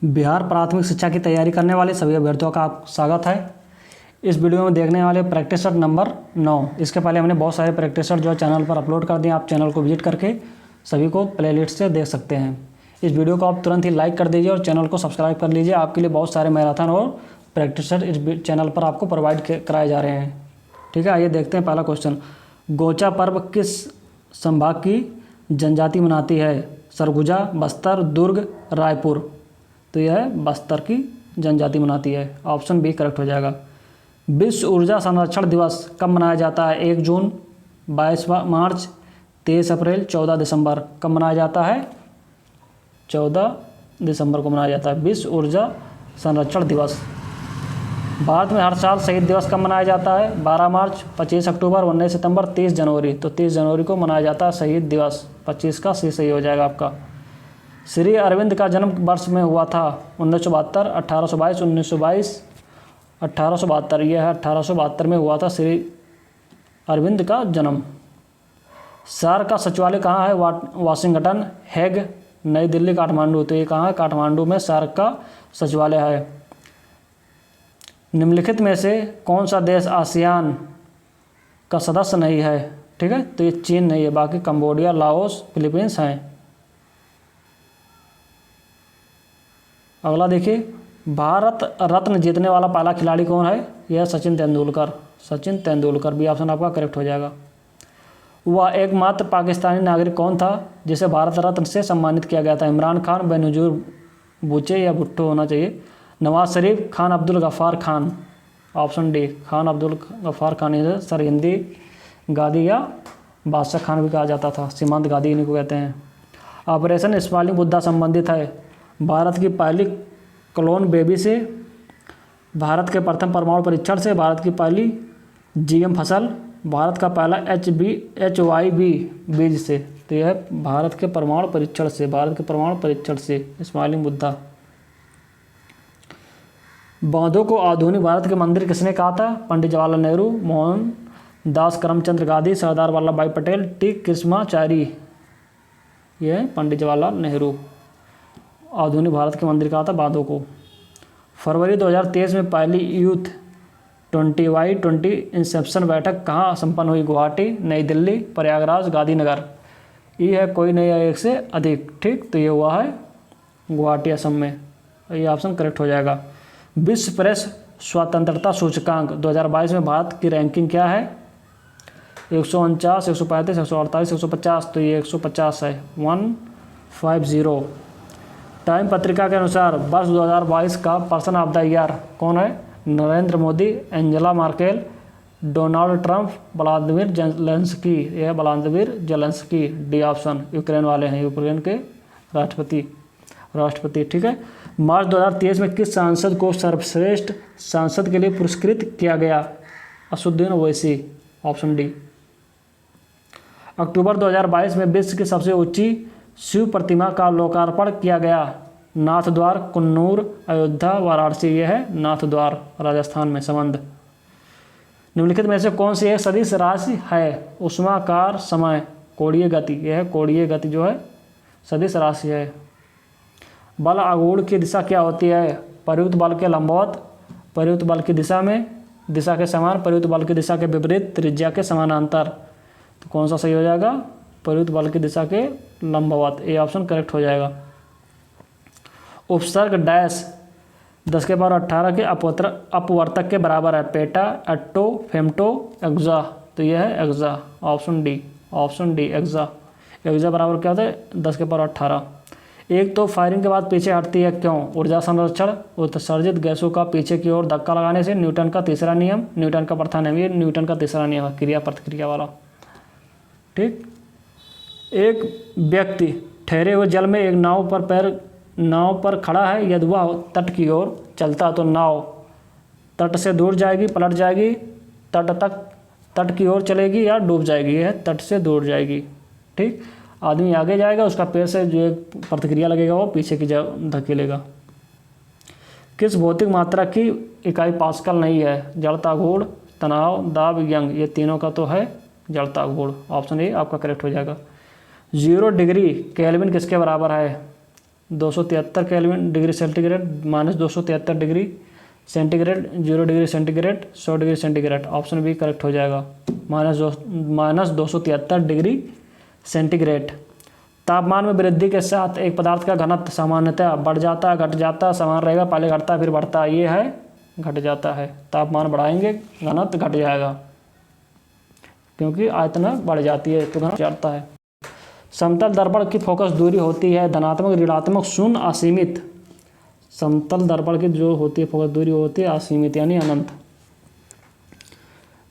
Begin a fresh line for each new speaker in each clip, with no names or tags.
बिहार प्राथमिक शिक्षा की तैयारी करने वाले सभी अभ्यर्थियों का आप स्वागत है। इस वीडियो में देखने वाले प्रैक्टिस सेट नंबर 9। इसके पहले हमने बहुत सारे प्रैक्टिस सेट जो चैनल पर अपलोड कर दिए। आप चैनल को विजिट करके सभी को प्लेलिस्ट से देख सकते हैं। इस वीडियो को आप तुरंत ही लाइक कर दीजिए और चैनल को सब्सक्राइब कर लीजिए। आपके लिए बहुत सारे मैराथन और प्रैक्टिस सेट इस चैनल पर आपको प्रोवाइड कराए जा रहे हैं। ठीक है, आइए देखते हैं पहला क्वेश्चन। गोचा पर्व किस संभाग की जनजाति मनाती है? सरगुजा, बस्तर, दुर्ग, रायपुर। तो यह बस्तर की जनजाति मनाती है। ऑप्शन बी करेक्ट हो जाएगा। विश्व ऊर्जा संरक्षण दिवस कब मनाया जाता है? 1 जून, 22 मार्च, 23 अप्रैल, 14 दिसंबर। कब मनाया जाता है? 14 दिसंबर को मनाया जाता है विश्व ऊर्जा संरक्षण दिवस। भारत में हर साल शहीद दिवस कब मनाया जाता है? 12 मार्च, 25 अक्टूबर, 19 सितंबर, 30 जनवरी। तो 30 जनवरी को मनाया जाता है शहीद दिवस। 25 का सही हो जाएगा आपका। श्री अरविंद का जन्म वर्ष में हुआ था? 1972, 1822, 1922, 1872। यह है 1872 में हुआ था श्री अरविंद का जन्म। सार्क का सचिवालय कहाँ है? वाशिंगटन, हेग, नई दिल्ली, काठमांडू। तो ये कहाँ है? काठमांडू में सार्क का सचिवालय है। निम्नलिखित में से कौन सा देश आसियान का सदस्य नहीं है? ठीक है, तो ये चीन नहीं है, बाकी कंबोडिया, लाओस, फिलीपींस हैं। अगला देखिए, भारत रत्न जीतने वाला पहला खिलाड़ी कौन है? यह सचिन तेंदुलकर। सचिन तेंदुलकर भी ऑप्शन आपका करेक्ट हो जाएगा। वह एकमात्र पाकिस्तानी नागरिक कौन था जिसे भारत रत्न से सम्मानित किया गया था? इमरान खान, बेनजीर भुट्टो या भुट्टो होना चाहिए, Nawaz Sharif, Khan Abdul Ghaffar Khan. Option D Khan Abdul Ghaffar Khan. Sir Hindi गादी या बादशाह खान भी कहा जाता था, सीमांत गादी इन्हीं को कहते हैं। ऑपरेशन स्माइलिंग बुद्धा संबंधित है भारत की पहली क्लोन बेबी से, भारत के प्रथम परमाणु परीक्षण से, भारत की पहली जीएम फसल, भारत का पहला HYV बीज से। तो यह भारत के परमाणु परीक्षण से, भारत के परमाणु परीक्षण से स्माइलिंग बुद्धा। बौद्धों को आधुनिक भारत के मंदिर किसने कहा था? पंडित जवाहरलाल नेहरू, मोहन दास करमचंद गांधी, सरदार वल्लभ भाई पटेल, टी कृष्णाचारी। यह पंडित जवाहरलाल नेहरू आधुनिक भारत के मंदिर कहा था बौद्धों को। फरवरी 2023 में पहली यूथ 20x20 इंसेप्शन बैठक कहाँ संपन्न हुई? गुवाहाटी, नई दिल्ली, प्रयागराज, गांधीनगर। ये है कोई नहीं है एक से अधिक। ठीक, तो ये हुआ है गुवाहाटी, असम में। ये ऑप्शन करेक्ट हो जाएगा। विश्व प्रेस स्वतंत्रता सूचकांक 2022 में भारत की रैंकिंग क्या है? 149, 135, 148, 150। तो ये 150 है, 150। टाइम पत्रिका के अनुसार वर्ष 2022 का पर्सन ऑफ द ईयर कौन है? Narendra Modi, Angela Merkel, Donald Trump, Vladimir Zelensky. यह Vladimir Zelensky. D option. Ukraine वाले हैं, यूक्रेन के राष्ट्रपति। ठीक है। मार्च 2023 में किस सांसद को सर्वश्रेष्ठ सांसद के लिए पुरस्कृत किया गया? असदुद्दीन ओवैसी। Option D. अक्टूबर 2022 में विश्व की सबसे ऊंची शिव प्रतिमा का लोकार्पण किया गया? नाथ द्वार, कुन्नूर, अयोध्या, वाराणसी। यह है नाथ द्वार, राजस्थान में, संबंध। निम्नलिखित में से कौन सी एक सदिश राशि है? ऊष्माकार समय, कोणीय गति। यह है कोणीय गति जो है सदिश राशि है। बल आघूर्ण की दिशा क्या होती है? प्रयुक्त बल के लंबवत, प्रयुक्त बल की दिशा में, दिशा के समान, प्रयुक्त बल की दिशा के विपरीत, त्रिज्या के समानांतर। तो कौन सा सही हो जाएगा? प्रयुक्त बल की दिशा के लंबवत। ये ऑप्शन करेक्ट हो जाएगा। उपसर्ग डैश 10⁻18 के अपवर्तक के बराबर है? Peta, atto, femto, exa. तो यह है exa. Option D. Option D exa. Exa बराबर क्या होता है? 10⁻18। एक तो फायरिंग के बाद पीछे हटती है, क्यों? ऊर्जा संरक्षण, उत्सर्जित गैसों का पीछे की ओर धक्का लगाने से। न्यूटन का तीसरा नियम, न्यूटन का प्रथम नियम। ये न्यूटन का तीसरा नियम है, क्रिया प्रतिक्रिया वाला। ठीक। एक व्यक्ति ठहरे हुए जल में एक नाव पर खड़ा है। यदि वह तट की ओर चलता तो नाव तट से दूर जाएगी, पलट जाएगी, तट की ओर चलेगी या डूब जाएगी? यह तट से दूर जाएगी। ठीक। आदमी आगे जाएगा, उसका पैर से जो एक प्रतिक्रिया लगेगा वो पीछे की धकेलेगा। किस भौतिक मात्रा की इकाई पास्कल नहीं है? जड़ता, गुण, तनाव, दाब, यंग। ये तीनों का तो है जड़ता, गुण। ऑप्शन ए आपका करेक्ट हो जाएगा। 0 डिग्री केल्विन किसके बराबर है? 273 kelvin degree centigrade, -273 degree centigrade, 0 degree centigrade, 100 degree centigrade. Option B correct हो जाएगा, -273 डिग्री सेंटीग्रेड। तापमान में वृद्धि के साथ एक पदार्थ का घनत्व सामान्यतः बढ़ जाता है, घट जाता है, समान रहेगा, पहले घटता है फिर बढ़ता है, ये है घट जाता है। तापमान बढ़ाएंगे घनत्व घट जाएगा, क्योंकि आयतन बढ़ जाती है तो घनत्व जाता है। समतल दर्पण की फोकस दूरी होती है धनात्मक, ऋणात्मक, शून्य, असीमित। समतल दर्पण की जो होती है फोकस दूरी होती है असीमित यानी अनंत।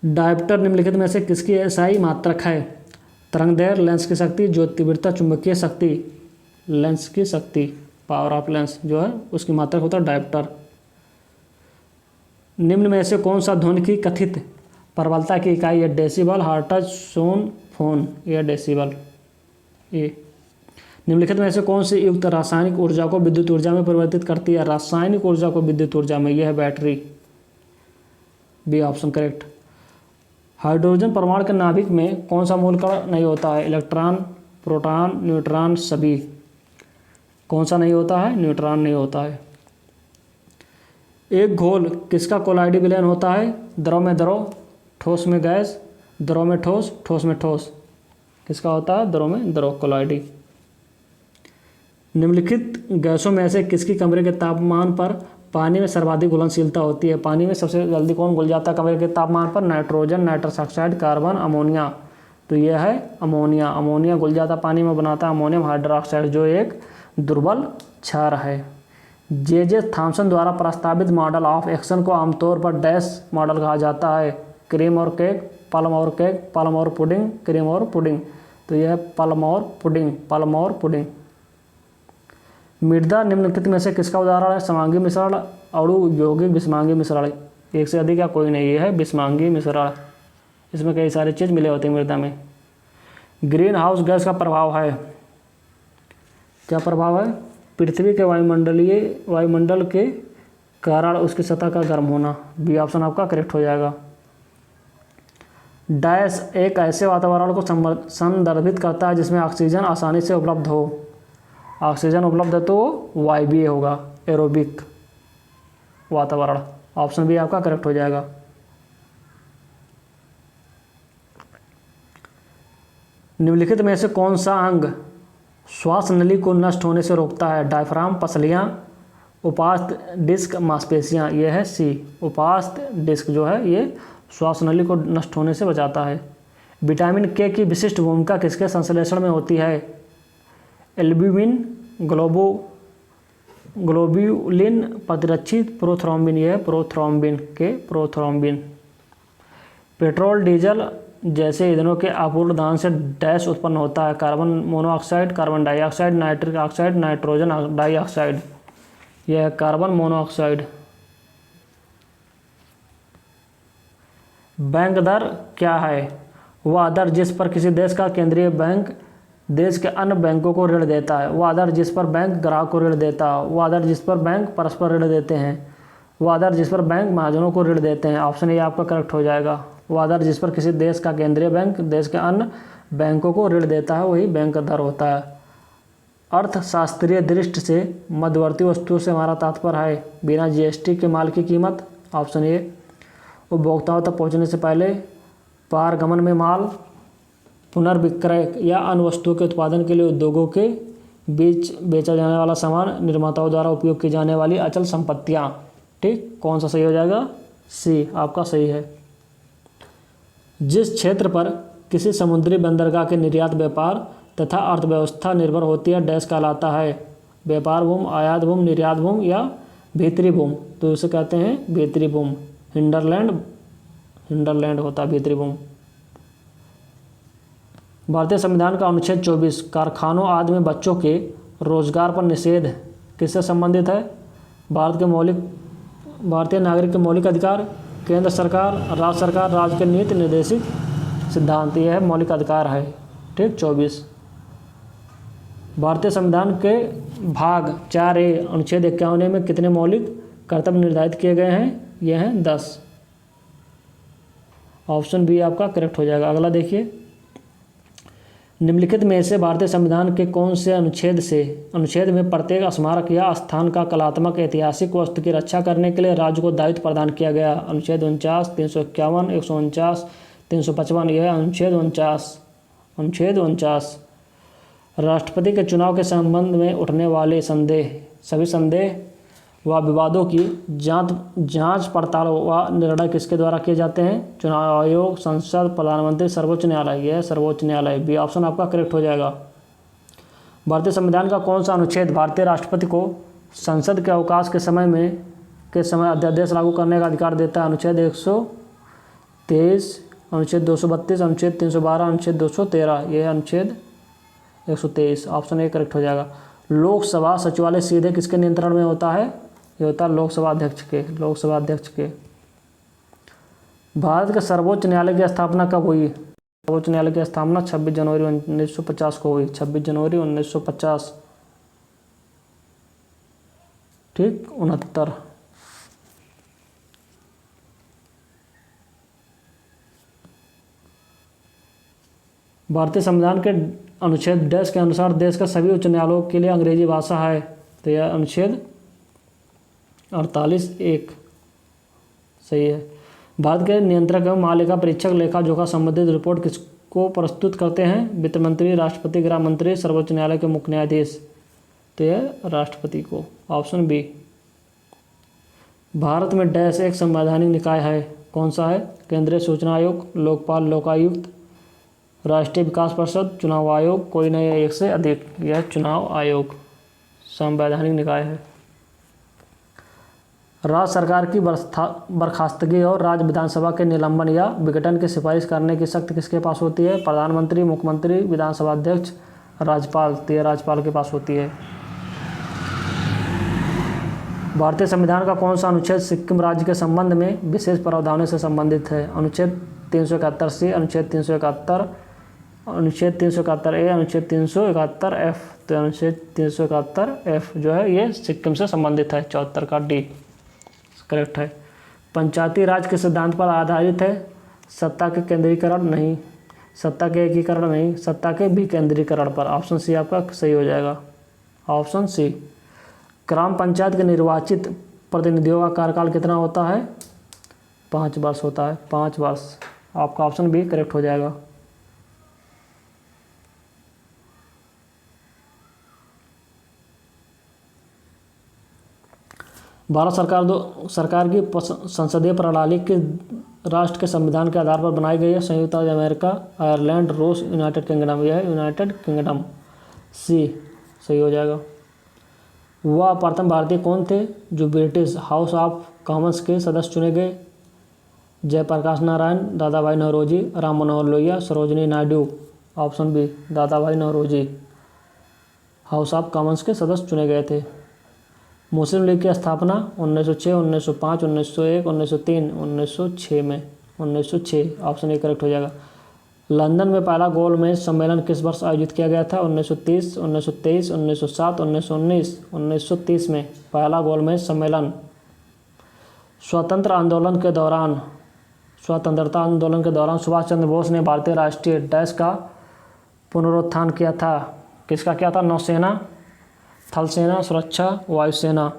डायप्टर निम्नलिखित में से किसकी एसआई मात्रक है? तरंगदैर्घ्य, लेंस की शक्ति, ज्योति तीव्रता, चुंबकीय शक्ति। लेंस की शक्ति, पावर ऑफ लेंस जो है उसकी मात्रक होता है डायप्टर। निम्न में से कौन सा ध्वनि की कथित प्रबलता की इकाई है? डेसिबल, हर्ट्ज, सोन, फोन या डेसिबल। ए निम्नलिखित में से कौन सी युक्त रासायनिक ऊर्जा को विद्युत ऊर्जा में परिवर्तित करती है? रासायनिक ऊर्जा को विद्युत ऊर्जा में, यह है battery. B option correct. Hydrogen परमाणु के नाभिक में कौन सा मूलकण नहीं होता है? इलेक्ट्रॉन, प्रोटॉन, न्यूट्रॉन, सभी। कौन सा नहीं होता है? न्यूट्रॉन नहीं होता है। एक घोल किसका कोलाइडी विलयन होता है? द्रव में द्रव, ठोस में गैस, द्रव में ठोस, ठोस में ठोस। किसका होता है? द्रव में द्रव कोलाइडी। निम्नलिखित गैसों में से किसकी कमरे के तापमान पर पानी में सर्वाधिक घुलनशीलता होती है? पानी में सबसे जल्दी कौन घुल जाता है कमरे के तापमान पर? Nitrogen, nitrous oxide, carbon, ammonia. तो यह है अमोनिया। अमोनिया घुल जाता पानी में, बनाता है अमोनियम हाइड्रोक्साइड जो एक दुर्बल क्षार है। जे थॉम्सन द्वारा प्रस्तावित मॉडल ऑफ एक्शन को आमतौर पर डैश मॉडल कहा जाता है? क्रीम और केक, पल्म और केक, पल्म और पुडिंग, क्रीम और पुडिंग। तो यह है पल्म और पुडिंग, पल्म और पुडिंग। मृदा निम्नलिखित में से किसका उदाहरण है? समांगी मिश्रण, अणु यौगिक, विषमांगी मिश्रण। एक से अधिक या कोई नहीं, ये है विषमांगी मिश्रण। इसमें कई सारी चीज़ मिले होते हैं मृदा में। ग्रीन हाउस गैस का प्रभाव है, क्या प्रभाव है? पृथ्वी के वायुमंडल के कारण उसकी सतह का गर्म होना। बी ऑप्शन आपका करेक्ट हो जाएगा। डैश एक ऐसे वातावरण को संदर्भित करता है जिसमें ऑक्सीजन आसानी से उपलब्ध हो। ऑक्सीजन उपलब्ध है तो वो वायवीय होगा, एरोबिक वातावरण। ऑप्शन बी आपका करेक्ट हो जाएगा। निम्नलिखित में से कौन सा अंग श्वास नली को नष्ट होने से रोकता है? डायफ्राम, पसलियाँ, उपास्थ डिस्क, मांसपेशियाँ। यह है सी, उपास्थ डिस्क जो है ये श्वास नली को नष्ट होने से बचाता है। विटामिन के की विशिष्ट भूमिका किसके संश्लेषण में होती है? एल्ब्यूमिन, ग्लोब्यूलिन, प्रतिरक्षित, प्रोथ्रोम्बिन। यह है प्रोथ्रोम्बिन के प्रोथ्रोम्बिन। पेट्रोल, डीजल जैसे ईंधनों के अपूर्ण दहन से डैश उत्पन्न होता है? Carbon monoxide, carbon dioxide, nitric oxide, nitrogen dioxide. यह है कार्बन मोनोऑक्साइड। बैंक दर क्या है? वह दर जिस पर किसी देश का केंद्रीय बैंक देश के अन्य बैंकों को ऋण देता है। वह दर जिस पर बैंक ग्राहक को ऋण देता है। वह दर जिस पर बैंक परस्पर ऋण देते हैं। वह दर जिस पर बैंक महाजनों को ऋण देते हैं। ऑप्शन ए आपका करेक्ट हो जाएगा। वह दर जिस पर किसी देश का केंद्रीय बैंक देश के अन्य बैंकों को ऋण देता है वही बैंक दर होता है। अर्थशास्त्रीय दृष्टि से मध्यवर्ती वस्तुओं से हमारा तात्पर्य है बिना जीएसटी के माल की कीमत। Option A. उपभोक्ताओं तक पहुंचने से पहले पारगमन में माल, पुनर्विक्रय या अन्य वस्तुओं के उत्पादन के लिए उद्योगों के बीच बेचा जाने वाला सामान, निर्माताओं द्वारा उपयोग की जाने वाली अचल संपत्तियां। ठीक, कौन सा सही हो जाएगा? सी आपका सही है। जिस क्षेत्र पर किसी समुद्री बंदरगाह के निर्यात, व्यापार तथा अर्थव्यवस्था निर्भर होती है डैश कहलाता है? व्यापार भूमि, आयात भूमि, निर्यात भूमि या भीतरी भूमि। तो इसे कहते हैं भीतरी भूमि। हिंडरलैंड होता है भीतरी भूमि। भारतीय संविधान का अनुच्छेद 24 कारखानों आदि में बच्चों के रोजगार पर निषेध किससे संबंधित है? भारतीय नागरिक के मौलिक अधिकार, केंद्र सरकार, राज्य सरकार, राज्य के नीति निर्देशित सिद्धांत। यह है मौलिक अधिकार है। ठीक, 24। भारतीय संविधान के भाग 4A अनुच्छेद 51 में कितने मौलिक कर्तव्य निर्धारित किए गए हैं? यह हैं 10। ऑप्शन बी आपका करेक्ट हो जाएगा। अगला देखिए, निम्नलिखित में से भारतीय संविधान के कौन से अनुच्छेद में प्रत्येक स्मारक या स्थान का कलात्मक ऐतिहासिक वस्तु की रक्षा करने के लिए राज्य को दायित्व प्रदान किया गया? अनुच्छेद 49, 351, 149, 355। यह अनुच्छेद 49। राष्ट्रपति के चुनाव के संबंध में उठने वाले सभी संदेह व विवादों की जांच पड़ताल व निर्णय किसके द्वारा किए जाते हैं? चुनाव आयोग, संसद, प्रधानमंत्री, सर्वोच्च न्यायालय। यह सर्वोच्च न्यायालय। बी ऑप्शन आपका करेक्ट हो जाएगा। भारतीय संविधान का कौन सा अनुच्छेद भारतीय राष्ट्रपति को संसद के अवकाश के समय अध्यादेश लागू करने का अधिकार देता है? अनुच्छेद 123, अनुच्छेद 232, अनुच्छेद 312, अनुच्छेद 213। यह अनुच्छेद 123। ऑप्शन ए करेक्ट हो जाएगा। लोकसभा सचिवालय सीधे किसके नियंत्रण में होता है? ये होता है लोकसभा अध्यक्ष के। भारत के सर्वोच्च न्यायालय की स्थापना कब हुई? सर्वोच्च न्यायालय की स्थापना 26 जनवरी 1950 को हुई। 26 जनवरी 1950। ठीक, 69। भारतीय संविधान के अनुच्छेद डैश के अनुसार देश के सभी उच्च न्यायालयों के लिए अंग्रेजी भाषा है। तो यह अनुच्छेद 48(1) सही है। भारत के नियंत्रक एवं महालेखा परीक्षक लेखा जोखा संबंधित रिपोर्ट किसको प्रस्तुत करते हैं? वित्त मंत्री, राष्ट्रपति, गृह मंत्री, सर्वोच्च न्यायालय के मुख्य न्यायाधीश। तो यह राष्ट्रपति को। Option B. भारत में डैश एक संवैधानिक निकाय है। कौन सा है? केंद्रीय सूचना आयोग, लोकपाल, लोकायुक्त, राष्ट्रीय विकास परिषद, चुनाव आयोग, कोई नहीं है एक से अधिक। यह चुनाव आयोग संवैधानिक निकाय है। राज्य सरकार की बर्खास्तगी और राज्य विधानसभा के निलंबन या विघटन की सिफारिश करने की शक्ति किसके पास होती है? प्रधानमंत्री, मुख्यमंत्री, विधानसभा अध्यक्ष, राज्यपाल। तो यह राज्यपाल के पास होती है। भारतीय संविधान का कौन सा अनुच्छेद सिक्किम राज्य के संबंध में विशेष प्रावधानों से संबंधित है? अनुच्छेद 371 अनुच्छेद 371, अनुच्छेद 371 ए, अनुच्छेद 371 एफ। तो अनुच्छेद 371 एफ जो है ये सिक्किम से संबंधित है। 74 का डी करेक्ट है। पंचायती राज के सिद्धांत पर आधारित है। सत्ता के केंद्रीकरण नहीं, सत्ता के एकीकरण नहीं, सत्ता के विकेंद्रीकरण पर। ऑप्शन सी आपका सही हो जाएगा। Option C. ग्राम पंचायत के निर्वाचित प्रतिनिधियों का कार्यकाल कितना होता है? 5 वर्ष होता है। 5 वर्ष। आपका ऑप्शन बी करेक्ट हो जाएगा। भारत सरकार की संसदीय प्रणाली के राष्ट्र के संविधान के आधार पर बनाई गई है। संयुक्त राज्य अमेरिका, आयरलैंड, रूस, यूनाइटेड किंगडम। यह है यूनाइटेड किंगडम। सी सही हो जाएगा। वह प्रथम भारतीय कौन थे जो ब्रिटिश हाउस ऑफ कॉमन्स के सदस्य चुने गए? जयप्रकाश नारायण, दादा भाई नौरोजी, राम मनोहर लोहिया, सरोजिनी नायडू। ऑप्शन बी दादा भाई नौरोजी हाउस ऑफ कॉमन्स के सदस्य चुने गए थे। मुस्लिम लीग की स्थापना 1906, 1905, 1901, 1903, 1906 में। 1906 ऑप्शन ए करेक्ट हो जाएगा। लंदन में पहला गोलमेज सम्मेलन किस वर्ष आयोजित किया गया था? 1930, 1923, 1907, 1919। 1930 में पहला गोलमेज सम्मेलन। स्वतंत्रता आंदोलन के दौरान सुभाष चंद्र बोस ने भारतीय राष्ट्रीय डैश का पुनरुत्थान किया था। किसका किया था? नौसेना, थल सेना, सुरक्षा, वायुसेना।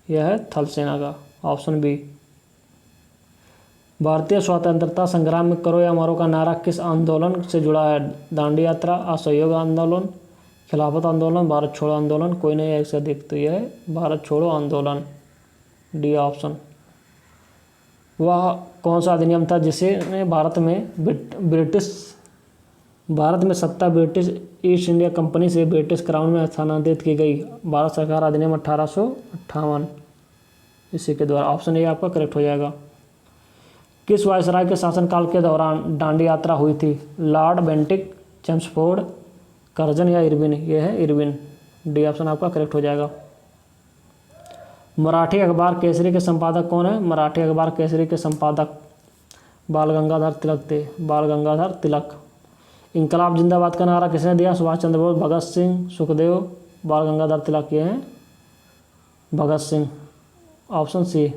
यह है थल सेना का। Option B. भारतीय स्वतंत्रता संग्राम में करो या मरो का नारा किस आंदोलन से जुड़ा है? दांडी यात्रा, असहयोग आंदोलन, खिलाफत आंदोलन, भारत छोड़ो आंदोलन। कोई नहीं एक से अधिक। तो यह है भारत छोड़ो आंदोलन। D option. वह कौन सा अधिनियम था जिसे भारत में सत्ता ब्रिटिश ईस्ट इंडिया कंपनी से ब्रिटिश क्राउन में स्थानांतरित की गई? भारत सरकार अधिनियम 1858 इसी के द्वारा। ऑप्शन ए आपका करेक्ट हो जाएगा। किस वायसराय के शासनकाल के दौरान दांडी यात्रा हुई थी? लॉर्ड बेंटिक, चेम्सफोर्ड, कर्जन या इरविन? यह है इरविन। डी ऑप्शन आपका करेक्ट हो जाएगा। मराठी अखबार केसरी के संपादक कौन है? मराठी अखबार केसरी के संपादक बाल गंगाधर तिलक थे। बाल गंगाधर तिलक। इनकलाब जिंदाबाद का नारा किसने दिया? सुभाष चंद्र बोस, भगत सिंह, सुखदेव, बाल गंगाधर तिलक। ये हैं भगत सिंह। Option C.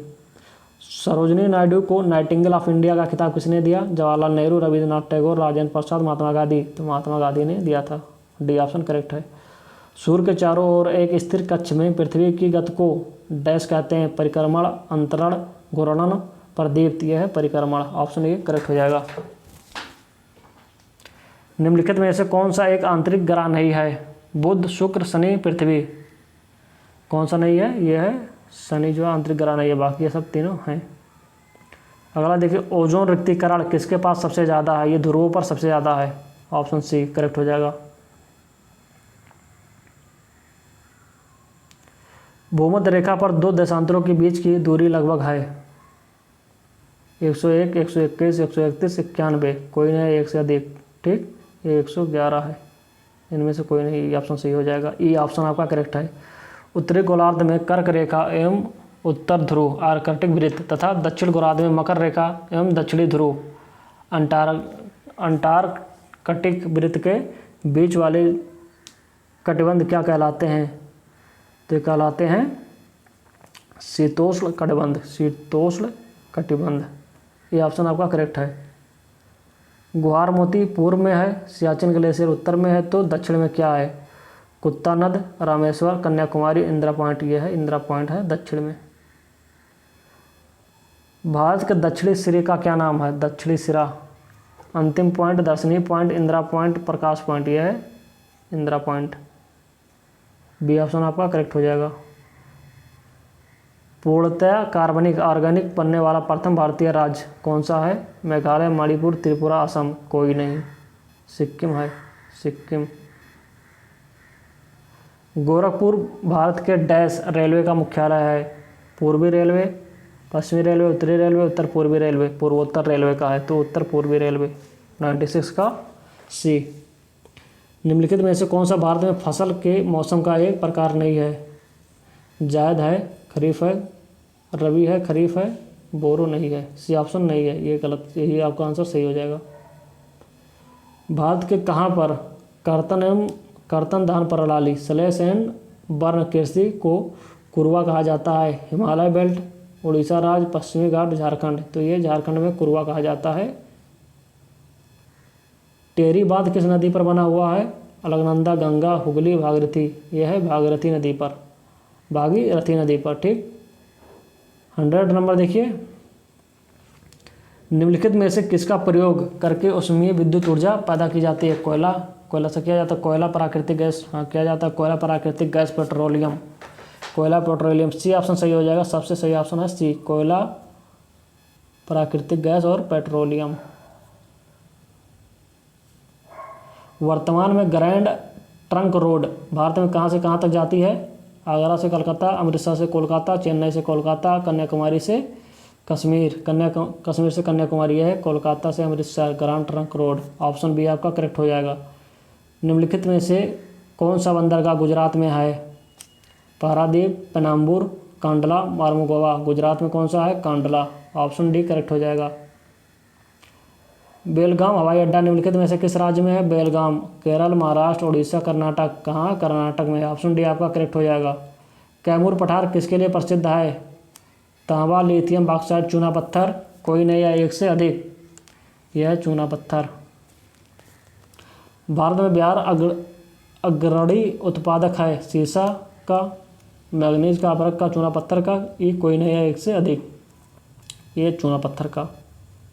सरोजिनी नायडू को नाइटिंगेल ऑफ इंडिया का खिताब किसने दिया? जवाहरलाल नेहरू, रविंद्रनाथ टैगोर, राजेंद्र प्रसाद, महात्मा गांधी। तो महात्मा गांधी ने दिया था। डी ऑप्शन करेक्ट है। सूर्य के चारों ओर एक स्थिर कक्ष में पृथ्वी की गति को डैश कहते हैं? परिक्रमण, अंतरण, घूर्णन, प्रदीप्त। यह है परिक्रमण। ऑप्शन ए करेक्ट हो जाएगा। निम्नलिखित में से कौन सा एक आंतरिक ग्रह नहीं है? बुध, शुक्र, शनि, पृथ्वी। कौन सा नहीं है? यह है शनि जो आंतरिक ग्रह नहीं है, बाकी ये सब तीनों हैं। अगला देखिए, ओजोन रिक्तीकरण किसके पास सबसे ज़्यादा है? ये ध्रुवों पर सबसे ज़्यादा है। ऑप्शन सी करेक्ट हो जाएगा। भूमध्य रेखा पर दो देशांतरों के बीच की दूरी लगभग है? 101, 121, 131, 91। कोई नहीं है एक से अधिक। ठीक, ये 111 है। इनमें से कोई नहीं, ऑप्शन सही हो जाएगा। ई ऑप्शन आपका करेक्ट है। उत्तरी गोलार्ध में कर्क रेखा एवं उत्तर ध्रुव आर्कटिक वृत्त तथा दक्षिण गोलार्ध में मकर रेखा एवं दक्षिणी ध्रुव अंटार्कटिक वृत्त के बीच वाले कटिबंध क्या कहलाते हैं? तो कहलाते हैं शीतोष्ण कटिबंध। शीतोष्ण कटिबंध, ये ऑप्शन आपका करेक्ट है। गुहार मोती पूर्व में है, सियाचिन ग्लेशियर उत्तर में है, तो दक्षिण में क्या है? कुत्ता नद, रामेश्वर, कन्याकुमारी, इंदिरा पॉइंट। ये है इंदिरा पॉइंट है दक्षिण में। भारत के दक्षिणी सिरे का क्या नाम है? दक्षिणी सिरा, अंतिम पॉइंट, दर्शनी पॉइंट, इंदिरा पॉइंट, प्रकाश पॉइंट। यह है इंदिरा पॉइंट। बी ऑप्शन आपका करेक्ट हो जाएगा। पूर्णतया कार्बनिक ऑर्गेनिक बनने वाला प्रथम भारतीय राज्य कौन सा है? मेघालय, मणिपुर, त्रिपुरा, असम। कोई नहीं, सिक्किम है, सिक्किम। गोरखपुर भारत के डैश रेलवे का मुख्यालय है? पूर्वी रेलवे, पश्चिमी रेलवे, उत्तरी रेलवे, उत्तर पूर्वी रेलवे। पूर्वोत्तर रेलवे का है, तो उत्तर पूर्वी रेलवे। 96 का सी। निम्नलिखित में से कौन सा भारत में फसल के मौसम का एक प्रकार नहीं है? जायद है, खरीफ है, रबी है, खरीफ है, बोरो नहीं है। सी ऑप्शन नहीं है, ये गलत, यही आपका आंसर सही हो जाएगा। भारत के कहाँ पर कर्तन एवं कर्तन धान प्रणाली स्लैश एंड बर्न कृषि को कुरवा कहा जाता है? हिमालय बेल्ट, उड़ीसा राज्य, पश्चिमी घाट, झारखंड। तो ये झारखंड में कुरवा कहा जाता है। टेरी बांध किस नदी पर बना हुआ है? अलकनंदा, गंगा, हुगली, भागीरथी। यह है भागीरथी नदी पर, भागीरथी नदी पर। ठीक, 100 नंबर देखिए। निम्नलिखित में से किसका प्रयोग करके ऊष्मीय विद्युत ऊर्जा पैदा की जाती है? कोयला, कोयला से किया जाता है। कोयला, प्राकृतिक गैस, हाँ किया जाता है। कोयला, प्राकृतिक गैस, पेट्रोलियम। कोयला, पेट्रोलियम। सी ऑप्शन सही हो जाएगा। सबसे सही ऑप्शन है सी, कोयला, प्राकृतिक गैस और पेट्रोलियम। वर्तमान में ग्रैंड ट्रंक रोड भारत में कहाँ से कहाँ तक जाती है? आगरा से कलकत्ता, अमृतसर से कोलकाता, चेन्नई से कोलकाता, कन्याकुमारी से कश्मीर। कश्मीर से कन्याकुमारी है, कोलकाता से Amritsar. Grand trunk road. Option B आपका करेक्ट हो जाएगा। निम्नलिखित में से कौन सा बंदरगाह गुजरात में है? पारादीप, पेनाम्बूर, कांडला, मार्मुगोवा। गुजरात में कौन सा है? कांडला। ऑप्शन डी करेक्ट हो जाएगा। बेलगाम हवाई अड्डा निम्नलिखित में से किस राज्य में है? बेलगाम, केरल, महाराष्ट्र, उड़ीसा, कर्नाटक। कहाँ? कर्नाटक में। ऑप्शन डी आपका करेक्ट हो जाएगा। कैमूर पठार किसके लिए प्रसिद्ध है? तांबा, लिथियम, बॉक्साइट, चूना पत्थर। कोई नहीं है, एक से अधिक। यह है चूना पत्थर। भारत में बिहार अग्रणी उत्पादक है? सीसा का, मैग्नीज का, अभ्रक का, चूना पत्थर का। ये कोई नहीं है, एक से अधिक। ये चूना पत्थर का।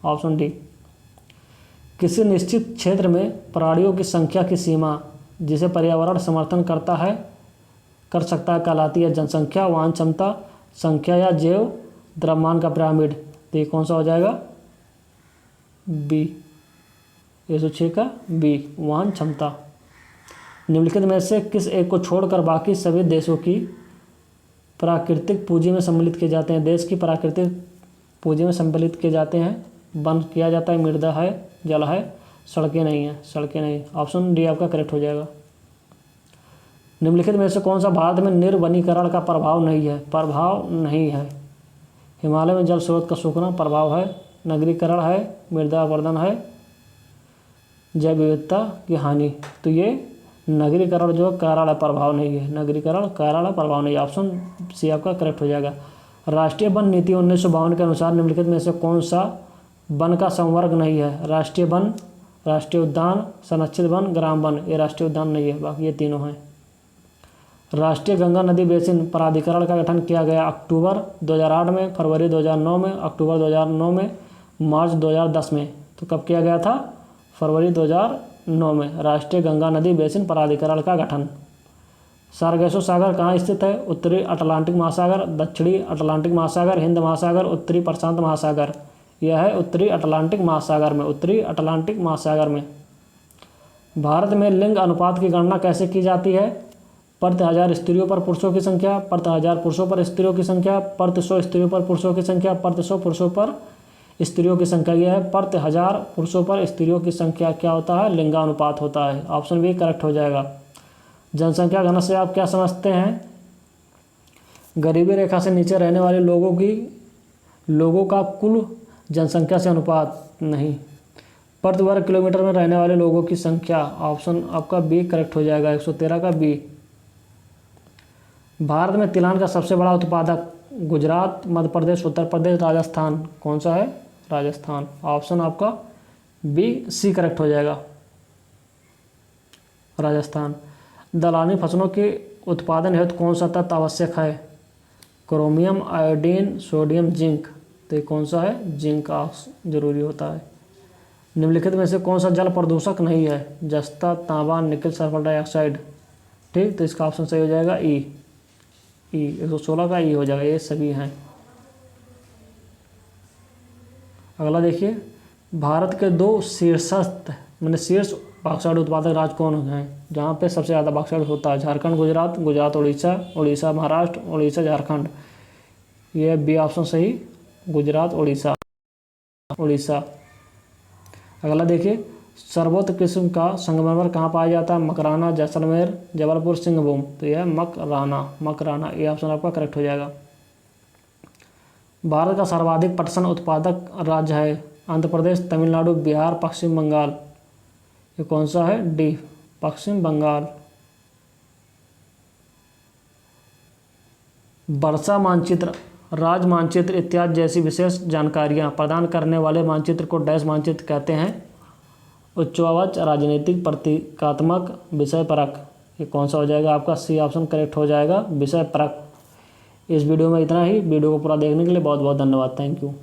Option D. किसी निश्चित क्षेत्र में प्राणियों की संख्या की सीमा जिसे पर्यावरण समर्थन करता है कर सकता है कहलाती है? जनसंख्या, वाहन क्षमता, संख्या या जैव द्रव्यमान का पिरामिड। तो ये कौन सा हो जाएगा? बी, 106 का बी, वाहन क्षमता। निम्नलिखित में से किस एक को छोड़कर बाकी सभी देशों की प्राकृतिक पूंजी में सम्मिलित किए जाते हैं? देश की प्राकृतिक पूंजी में सम्मिलित किए जाते हैं। वन किया जाता है, मृदा है, जल है, सड़कें नहीं है। सड़कें नहीं। ऑप्शन डी आपका करेक्ट हो जाएगा। निम्नलिखित में से कौन सा भारत में निर्वनीकरण का प्रभाव नहीं है? प्रभाव नहीं है। हिमालय में जल स्रोत का सूखना प्रभाव है, नगरीकरण है, मृदा अवर्धन है, जैव विविधता की हानि। तो ये नगरीकरण जो कारण है, प्रभाव नहीं है। नगरीकरण कारण है, प्रभाव नहीं है। ऑप्शन सी आपका करेक्ट हो जाएगा। राष्ट्रीय वन नीति 1952 के अनुसार निम्नलिखित में से कौन सा वन का संवर्ग नहीं है? राष्ट्रीय वन, राष्ट्रीय उद्यान, संरक्षित वन, ग्राम वन। ये राष्ट्रीय उद्यान नहीं है, बाकी ये तीनों हैं। राष्ट्रीय गंगा नदी बेसिन प्राधिकरण का गठन किया गया अक्टूबर 2008 में, फरवरी 2009 में, अक्टूबर 2009 में, मार्च 2010 में। तो कब किया गया था? फरवरी 2009 में राष्ट्रीय गंगा नदी बेसिन प्राधिकरण का गठन। सार्गेसो सागर कहाँ स्थित है? उत्तरी अटलांटिक महासागर, दक्षिणी अटलांटिक महासागर, हिंद महासागर, उत्तरी प्रशांत महासागर। यह है उत्तरी अटलांटिक महासागर में, उत्तरी अटलांटिक महासागर में। भारत में लिंग अनुपात की गणना कैसे की जाती है? प्रति 1000 स्त्रियों पर पुरुषों की संख्या, प्रति 1000 पुरुषों पर स्त्रियों की संख्या, प्रति 100 स्त्रियों पर पुरुषों की संख्या, प्रति 100 पुरुषों पर स्त्रियों की संख्या। यह है प्रति 1000 पुरुषों पर स्त्रियों की संख्या क्या होता है? लिंगानुपात होता है। ऑप्शन बी करेक्ट हो जाएगा। जनसंख्या घनत्व से आप क्या समझते हैं? गरीबी रेखा से नीचे रहने वाले लोगों का कुल जनसंख्या से अनुपात नहीं, प्रति वर्ग किलोमीटर में रहने वाले लोगों की संख्या। ऑप्शन आपका बी करेक्ट हो जाएगा, 113 का बी। भारत में तिलान का सबसे बड़ा उत्पादक गुजरात, मध्य प्रदेश, उत्तर प्रदेश, राजस्थान। कौन सा है? राजस्थान। ऑप्शन आपका बी सी करेक्ट हो जाएगा, राजस्थान। दलहनी फसलों के उत्पादन हेतु कौन सा तत्व आवश्यक है? Chromium, iodine, sodium, zinc. तो ये कौन सा है? जिंक जरूरी होता है। निम्नलिखित में से कौन सा जल प्रदूषक नहीं है? जस्ता, तांबा, निकल, सल्फर डाइऑक्साइड। ठीक, तो इसका ऑप्शन सही हो जाएगा ई। 116 का ई हो जाएगा, ये सभी हैं। अगला देखिए, भारत के 2 शीर्षस्थ मैंने शीर्ष बॉक्साइट उत्पादक राज्य कौन हैं? जहाँ पे सबसे ज़्यादा बॉक्साइट होता है? झारखंड, गुजरात, गुजरात उड़ीसा, उड़ीसा महाराष्ट्र, उड़ीसा झारखंड। ये बी ऑप्शन सही, गुजरात उड़ीसा, उड़ीसा। अगला देखिए, सर्वोत्तम किस्म का संगमरमर कहाँ पाया जाता है? मकराना, जैसलमेर, जबलपुर, सिंहभूम। तो यह मकराना, मकराना। ये ऑप्शन आपका करेक्ट हो जाएगा। भारत का सर्वाधिक पटसन उत्पादक राज्य है? आंध्र प्रदेश, तमिलनाडु, बिहार, पश्चिम बंगाल। ये कौन सा है? डी, पश्चिम बंगाल। वर्षा मानचित्र, राज मानचित्र इत्यादि जैसी विशेष जानकारियाँ प्रदान करने वाले मानचित्र को डैश मानचित्र कहते हैं? उच्चवाच, राजनीतिक, प्रतीकात्मक, विषय परक। ये कौन सा हो जाएगा? आपका सी ऑप्शन करेक्ट हो जाएगा, विषय परक। इस वीडियो में इतना ही। वीडियो को पूरा देखने के लिए बहुत बहुत धन्यवाद। Thank you.